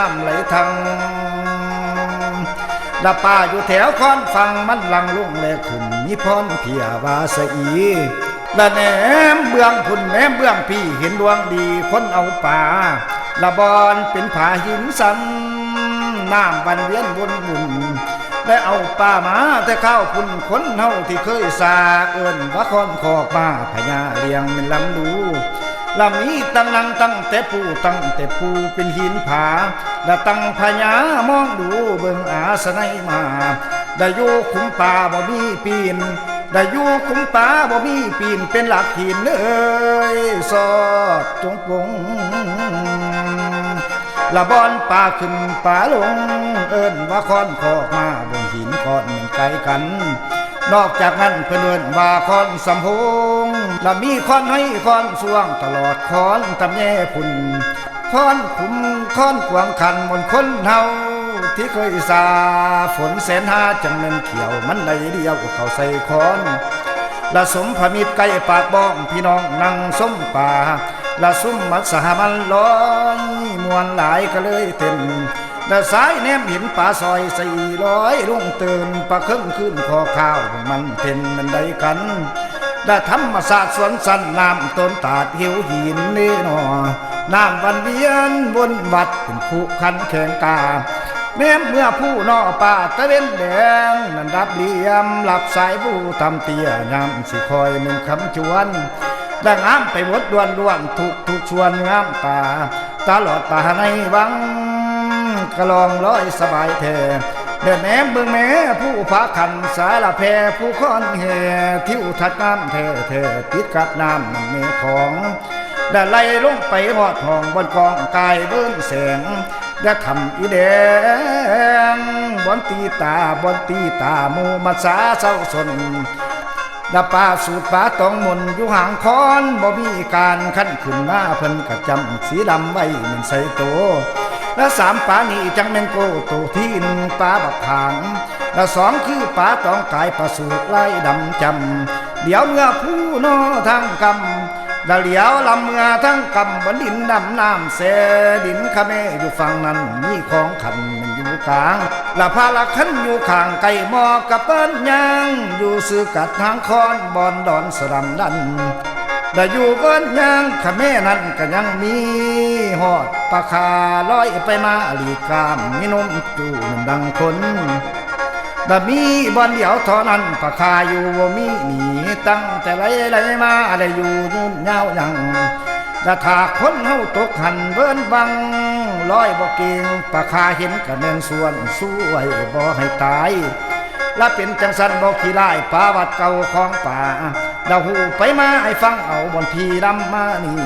น้ำไหลทางละป่าอยู่แถวคอนฟังมันลังลุ่งแลขึ้นมีพรเพียวาสอีละแหนมเบื้องพุ่นแหนมเบื้องพี่เห็นดวงดีคนเอาป่าละบอนเป็นผาหินสันน้ำบันเวียนวนบุญได้เอาป่ามาแต่ข้าวพุ่นคนเฮาที่เคยสาเอิ้นว่าคอนคอกมาพญาเลียงเป็นลำดูลำนี้ตั้งนังตั้งแต่ปูเป็นหินผาและตั้งพญามองดูเบิ่งอาสนัยมาได้อยู่คุ้มป่าบ่มีปีนได้อยู่คุ้มป่าบ่มีปีนเป็นหลักหินเอ้ยสอดจงปงละบอนป่าขึ้นป่าลงเอิ้นว่าคอนคอกมาบนหินก้อนหนึ่งไกลกันนอกจากนั้นเพิ่นเอิ้นว่าคอนสำโพงและมีคอนให้คอนสวงตลอดคอนตำแย่พุ่นคอนขุมคอนกวางคันบนคนเฮาที่เคยสาฝนแสนหาจังเม่นเขียวมันไหลเดียวเข้าใส่คอนละสมพมิตรไก่ปากบ้องพี่น้องนั่งส้มป่าละซุ่มมัดสหมันลอยมวนหลายก็เลยเต็มละสายแนมหินป่าซอย400รุ่งตื่นปะเครื่องขึ้นคอข้าวมันเป็นมันใดกันละธรรมศาสตร์สวนสันน้ำต้นตาดหิวหินนี่นอน้ำวันเวียนบนวัดเป็นคู่คันแข่งกาแม้เมื่อผู้นอป่าตะเวนแดงนั่นรับเหลี่ยมหลับสายผู้ทำเตี้ยยำสิคอยหนึ่งคำชวนดังอ้ามไปหมดด้วนทุกชวนงามตาหลอดป่าในวังกระลองร้อยสบายแท้เดินแหนมเบิ่งแม่ผู้พาขันสารแพผู้ค้อนแห่ทิวทัดน้ำแท้ติดกับน้ำมันเมของได้ไล่ลงไปหอดห้องบนกองกายเบิ้งแสงได้ทำอีแดงบนตีตามูมาสาเศร้าสนดาป่าสูตรป่าตองมนอยู่ห่างคอนบ่มีการขั้นขึ้นมาเพิ่นกะจำสีดำไว้มันใส่โตและ3ป่านี้จังแม่นโกโตที่1ป่าบักขางและ2คือป่าตองกายป่าสูตรไล่ดำจำเดี๋ยวเมื่อผู้นอทางกำดาเหลียวลำเมื่อทั้งกำบนดินดำน้ำเสดินขะเมอยู่ฝั่งนั้นมีของขันมันอยู่กลางละพาละขันอยู่ข้างไก่หมอกับเปิ้นยางอยู่ซื้อกัดทางคอนบอนดอนสลัมดันได้อยู่เปิ้นยางขะเมนั้นก็ยังมีหอดปลาคาลอยไปมาหลีกามมีนมจูนดังคนแต่มีบอนเดียวเท่านั้นปะคาอยู่ว่ามีหนีตั้งแต่ไหลมาอะไรอยู่ยืนยาวยังแต่ถ้าคนเฮาตกหันเบิ้นบังลอยบ่เก่งปะคาเห็นกะแม่นส่วนสวยบ่ให้ตายและเป็นจังสันบ่ขี้ลายป่าวัดเก่าของป่าดาวหูไปมาให้ฟังเอาบนพี่ดำมานี่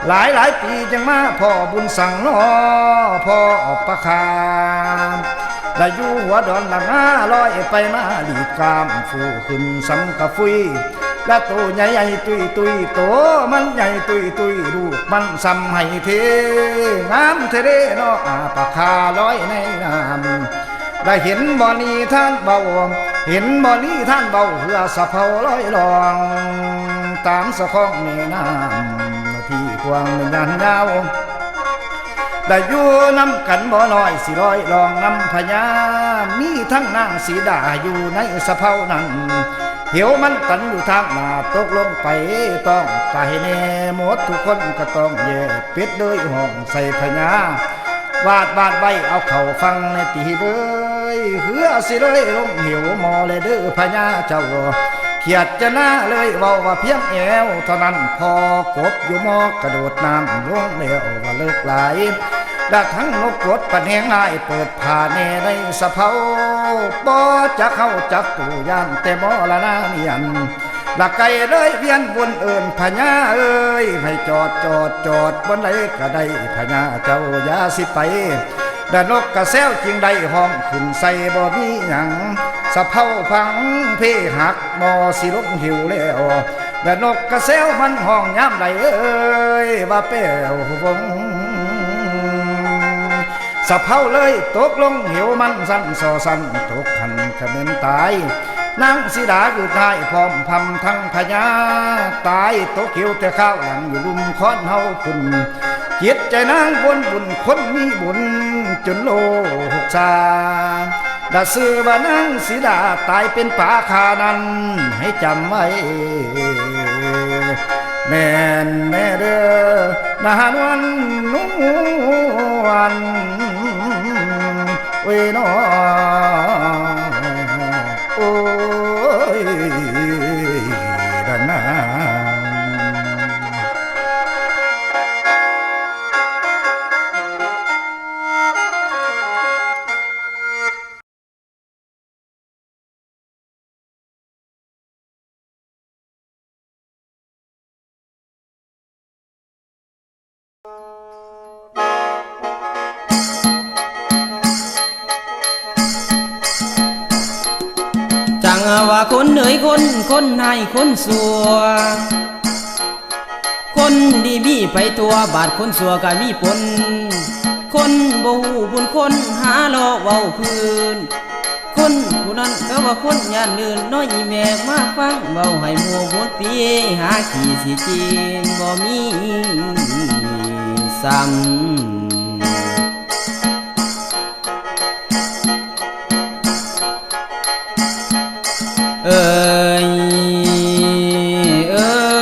หลายปีจังมาพ่อบุญสั่งน้อพ่อออกปะคาและอยู่หัวดอนละงาลอยไปมาดีกามฟูขึ้นสำกะฟุยและโตใหญ่ตุยโตมันใหญ่ตุยลูกมันซ้ำให้เทงามเทเรนอปะคาลอยในน้ำได้เห็นบ่อนี้ท่านเบาเห็นบ่อนี้ท่านเบาเหือสะเพาลอยลองตามสะข้องในน้ำที่กว้างยานยาวได้อยู่น้ำกันบ่น้อยสิลอยลองน้ำพญามีทั้งนางสีดาอยู่ในสะเพานั้นเหี่ยวมันตันอยู่ทางหน้าตกลงไปต้องตายแน่หมดทุกคนก็ต้องแย่ปิดด้วยห้องใส่พญาวาดไว้เอาเข่าฟังในตีเบยเหือสิเลยลงเหี่ยวมอเลยเด้อพญาเจ้าเขียดจะหน้าเลยเว้าว่าเพียงแอวเท่านั้นพอกบอยู่มอกระโดดน้ำลงแล้วว่าเลิกหลายดักทั้งนกกดปันแหงง่ายเปิดผ่าแน่ในสะเพาบ่จะเข้าจับตูย่านแต่บ่ละนาเนียนละไก่เลยเวียนวนเอิญพญาเอ้ยให้จอดบนไหนก็ได้พญาเจ้าอย่าสิไปดานกกระแซวจริงได้ห้องขึ้นใส่บ่มีหยังสะเพาพังเพหักบ่สิลงหิวแล้วดานกกระแซวมันห้องย้ำใดเอ้ยว่าแป้ววงสะเพาเลยตกลงหิวมันสั้นสั้นตกขันขมิ้นตายนางสีดาอยู่ท้ายพร้อมพำทั้งพญาตายตกเขียวแต่ข้าวหลังอยู่ลุมค้อนเฮาคุณจิตใจนางบนบุญคนมีบุญ นโลหกชาดาซื้อว่านางสีดาตายเป็นป่าคานั้นให้จำไว้แม่นแม่เด้อนานวันนุ่วันเวนอโอ้ยดันนา จังว่าคนเหนื่อยคนให้คนสัวคนดีมีไปตัวบาดคนสัวก็มีปนคนบ่ฮู้บุญคนหาล้อเว้าพื้นคนผู้นั้นก็ว่าคนย่านลื่นน้อยอีแม่มาฟังเว้าให้หมู่หมดปีหาขี้สิจริงบ่มีซ้ำเอ้ยเอ้ย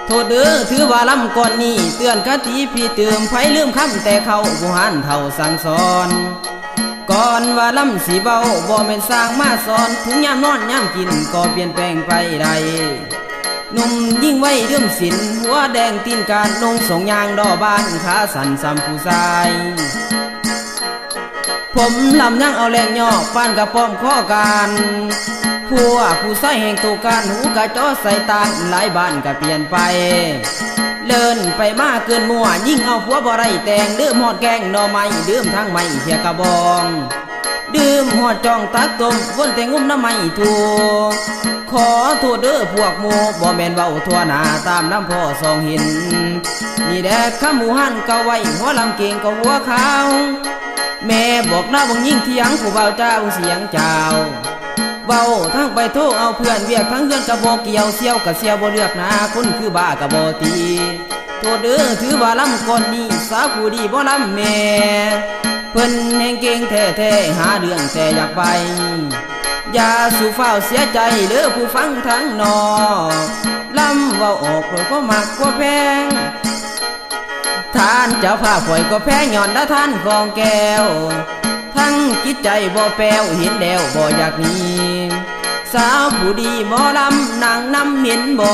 โทษเด้อถือว่าลำก่อนนี้เตือนคติพี่เติมไผลืมคำแต่เขาผู้หันเท่าสั่งสอนก่อนว่าลำสีเบาบ่แม่นสร้างมาสอนถึงยามนอนยามกินก็เปลี่ยนแปลงไปได้หนุ่มยิ่งไว้เรื่องศิลหัวแดงตีนการนงส่งยางดอบ้านขาสั่นซ้ำผู้ชายผมลำยังเอาแรงย่อป้านกระป้อมข้อการผู้ใส่แห่งตัวการหูกระจอใส่ตาหลายบ้านก็เปลี่ยนไปเลินไปมากเกินมั่วยิ่งเอาผัวบ่ไรแต่งดื่มหอดแกงหน่อไม้ดื่มทั้งไม้เพียกระบองดื่มหอดจองตักต้มวนแต่งุ้มน้ำไม้ถูกขอโทษเด้อพวกหมู่บ่แม่นเว้าทั่วหน้าตามน้ำพ่อสองหินนี่แดกข้าหมูหันเก่าไว้หัวลำเก่งก็หัวขาวแม่บอกหน้าบังยิ่งเถียงผู้เบาเจ้าเสียงเจ้าเบาทั้งไปโทษเอาเพื่อนเวียกทั้งเพื่อนกระบอกเกี่ยวเสี่ยวกับเสี่ยวบ่เลือกหนาคนคือบ้ากระบอตีโทษเด้อถือว่าลำก่อนนี้สาวผู้ดีบ่ลำแม่เพิ่นแห่งเก่งแท้ๆหาเรื่องแต่อยากไปอย่าสู่เฝ้าเสียใจเด้อผู้ฟังทั้งนอกลำเว้าออกโดยก็มักก็แพงท่านเจ้าภาพป่วยก็แพงย้อนละท่านของแก้วทั้งจิตใจบ่แป้วเห็นแล้วบ่อยากหนีสาวผู้ดีหมอลำนางนำเห็นบ่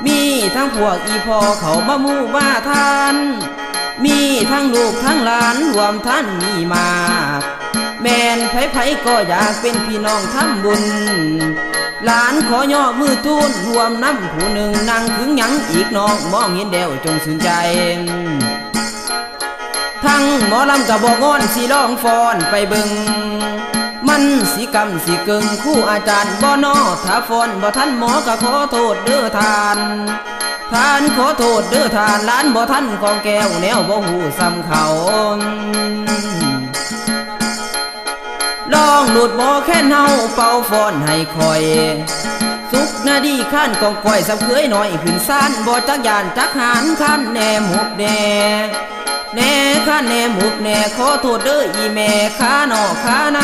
มีทั้งพวกอีพ่อเขามามู่บ้าทานมีทั้งลูกทั้งหลานรวมท่านมีมากแม่นไผก็อยากเป็นพี่น้องทำบุญหลานขอย่อมือทูลรวมน้ำผู้หนึ่งนั่งถึงยังอีกน้องมองเห็นเดียวจงสนใจทั้งหมอลำกับบอกอนสิร้องฟ้อนไปเบิ่งมันสิกำสิกึ่งคู่อาจารย์บ่นอถ้าฟ้อนบ่ทันหมอก็ขอโทษเด้อทานขอโทษเด้อทานหลานบ่ทันของแก้วแนวบ่หูซ้ำเขาลองหลุดบ่แค่เฮาเป่าฟ้อนให้คอยสุกนาดีข้านกองก้อยสับเคยหน่อยขึ้นซ่านบ่จักยานจักหานข้านแน่หมกแน่ข้าแน่หมุกแน่ขอโทษเด้ออีแม่ข้านอกข้าใน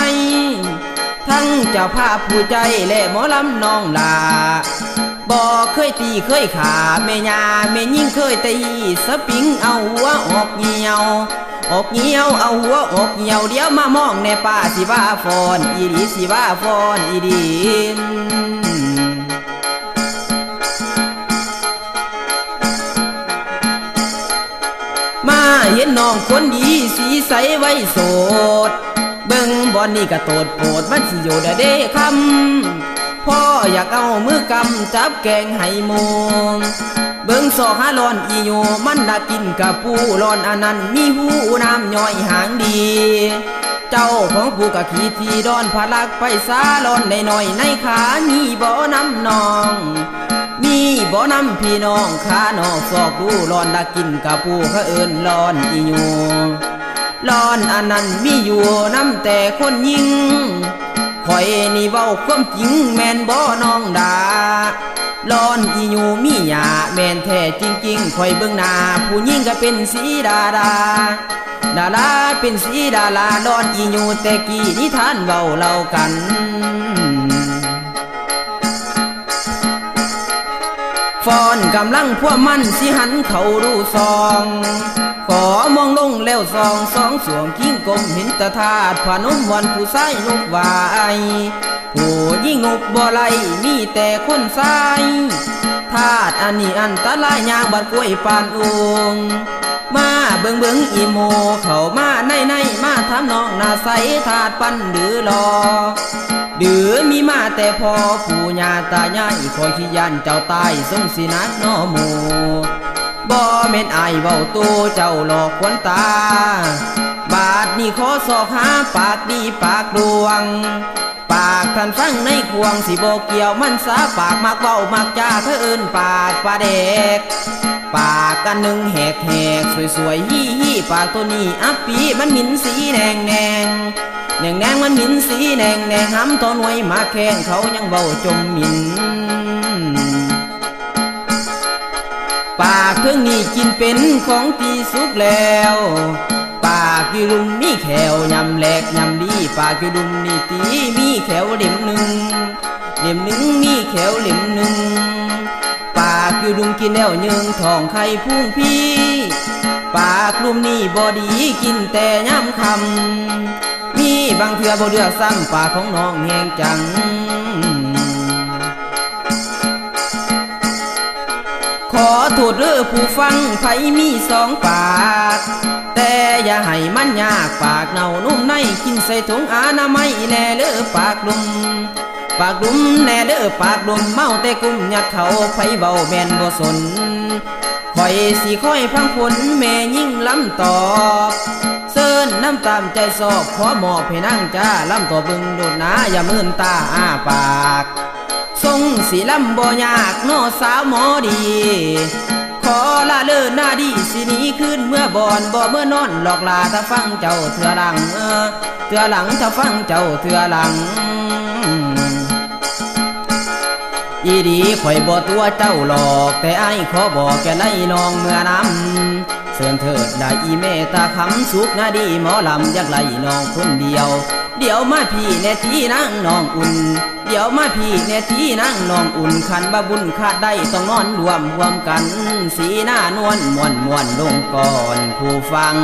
ทั้งเจ้าภาพผู้ใจและหมอลำน้องลาบ่เคยตีเคยขาแม่ยาแม่ยิ่งเคยตีสปริงเอาหัวออกเหี่ยวเอาหัวออกเหี่ยวเดี๋ยวมามองแน่ป้าสิว่าฟอนอีดีสิว่าฟอนอีดีมาเห็นน้องคนดีสีใสไว้โสดเบิ่งบอนนี่ก็โตดโปดมันสิอยู่ได้เด้คำพ่ออยากเอามือกำจับแกงให้หมูเบิ่งสอหาร้อนอีโยมันดักกินกับปูร้อนอันนั้นมีหูน้ำย่อยหางดีเจ้าของปูกะขีทีดอนพลักไปสาร้อนในหน่อยในขามีบ่อน้ำนองมีบ่อนำพี่น้องขานอกซอกดูร้อนดักกินกับปูเขาเอิ้นร้อนอีโย ร้อนอันนั้นมีอยู่น้ำแต่คนยิงข่อยนี่เว้าความจริงแม่นบ่น้องดาร้อนอีอยู่มีหยาแม่นแท้จริงๆข่อยเบิ่งหน้าผู้หญิงก็เป็นสีดาราเป็นสีดาราร้อนอีอยู่แต่กี้นิทานเว้าเล่ากันฟ้อนกำลังพวกมันสิหันเขาดูซองขอมองลงแล้วสองสวงกิ้งกลมเห็นตาธาตุพนมวันผู้ชายนุกวายผู้ยิ่งนุกบ่ไหลมีแต่คนชายธาตุอันนี้อันตรายยางบัดกล้วยปานองมาเบิ่งอีโมเข้ามาในมาทำน้องหน้าใสธาตุปั้นหรือรอดื้อมีมาแต่พอปู่ย่าตายายคอยขี้ยันเจ้าตายสงสินักน้อหมู่บ่แม่นอายเว้าตูเจ้าหลอกควนตาบาดนี้ขอสอกหาปากดีปากดวงปากท่านฟังในควงสิบ่เกี่ยวมันสาปากมักเว้ามักจ้าเธอเอิ้นปากปลาเด็กปากกันหนึ่งแหกสวยฮี่ปากตัวนี้อัปปีมันหมิ่นสีแดงมันหมิ่นสีแดงหำตัวหน่วยมาแข่งเขายังเว้าจมหมิ่นปากเครื่องนี้กินเป็นของตีสุกแล้วปากอยู่ลุมมีแขวยำแหลกยำดีปากอยู่ลุมนี่ตีมีแขวเหลี่ยมหนึ่งมีแขวเหลี่ยมหนึ่งปากอยู่ลุมกินแล้วยืงทองไข่พุ่งพี่ปากลุมนี่บอดีกินแต่ย่ำคำมีบางเถื่อบ่เดือซ้ำปากของน้องแหงจังขอโทษเด้อผู้ฟังไผมีสองปากแต่อย่าให้มันยากปากเน่านุ่มในกินใส่ถุงอนามัยแน่เด้อปากดุมแน่เด้อปากดุมเมาแต่กุ้มยัดเขาไผเบาแม่นบ่สนคอยสิคอยพังผลแม่ยิ่งลำตอบเซินน้ำตามใจสอบขอมอบให้นั่งจ้าลำต่อบึงโดดหนาอย่ามื่นตาอ้าปากทรงสีลำบ่ยากโนสาวหมอดีขอละเลิศหน้าดีสินี้ขึ้นเมื่อบอนบ่เมื่อนอนหลอกลาถ้าฟังเจ้าเถื่อหลังถ้าฟังเจ้าเถื่อหลังอีดีข่อยบ่ตัวเจ้าหลอกแต่ไอ้ขอบอกแกไล่น้องเมื่อนำเสื่อนเถิดได้อีเมตาคำสุกนาดีหมอลำอยากไล่น้องคนเดียวเดี๋ยวมาพี่แน่ที่นั่งน้องอุ่นเดี๋ยวมาพี่แน่ที่นั่งน้องอุ่นขันบาบุญขาดได้ต้องนอนรวมกันสีหน้านวลม่วนลงก่อนผู้ฟัง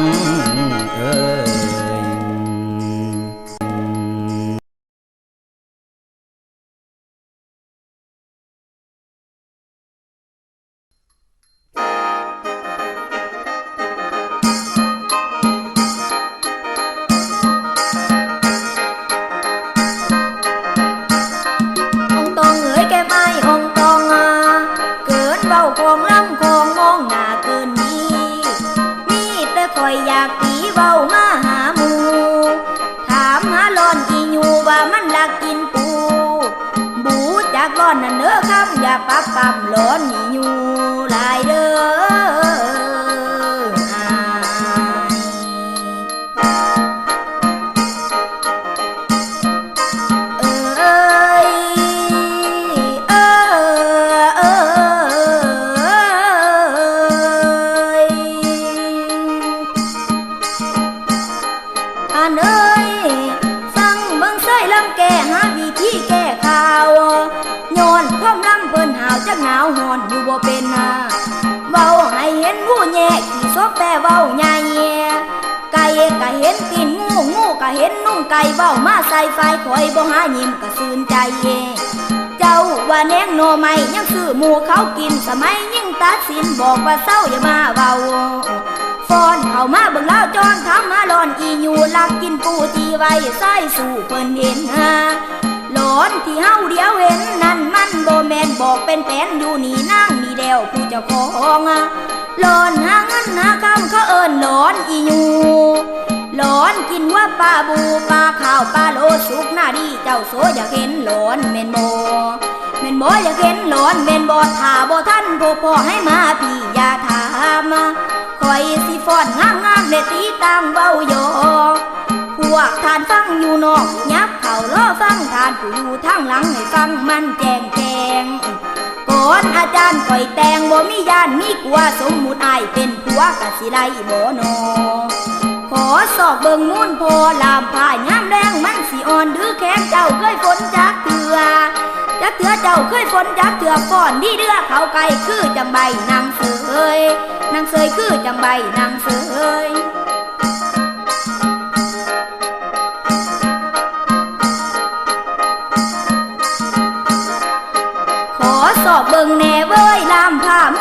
นั่นเด้อคำอย่าปับปำร้อนนี่อยู่หลายเด้จะหนาวหอนอยู่บ่เป็นเว้าให้เห็นงูแย่ขี่ซบแต่เว้าใหญ่ไก่ก็เห็นตีนงูก็เห็นนุ่งไก่เว้ามาใส่ไฟคอยบ่หายิ้มก็ซื่นใจเจ้าว่าแนงโนไม่ยังซื้อหมูเขากินสมัยยิ่งตัดสินบอกว่าเศร้าอย่ามาเว้าฟอนเข้ามาเบิ่งแล้วจอนทำมาร้อนอีอยู่ลักกินปูที่ไว้ใส่สู่เพิ่นเห็นหลอนที่เฮาเดียวเห็นนั่นมันบ่แม่นบอกเป็นแผนอยู่นี่นั่งนี่เดียวผู้เจ้าของหลอนหาเงินหาคำเขาเอิ้นหลอนอีอยู่หลอนกินว่าปลาบูปลาข้าวปลาโลสุกหน้าดีเจ้าโสอยากเห็นหลอนแม่นบ่อยากเห็นหลอนแม่นบ่ถ้าบ่ทันพ่อให้มาพี่อย่าถามคอ อยสิฟ้อนงามๆเดตีต่างเว้าหยอกพวกทานฟังอยู่นอกยับเข่าล้อฟังทานผู้อยู่ทางหลังให้ฟังมันแจงแจงก่อนอาจารย์ก่อยแตงบ่มียานมีกลัวสมมุติอายเป็นผัวกะสิไลบ่นอขอสอบเบิ่งมูนพอลามพายงามแรงมันสิอ่อนดื้อแข็งเจ้าเคยฝนจักเถื่อจักเถื่อเจ้าเคยฝนจักเถื่อก่อนดีเดือเขาไก่คือจังใบนางเสยนางเสยคือจังใบนางเสยขอสอบเบิ่งแน่เว้ยลามผ้ามื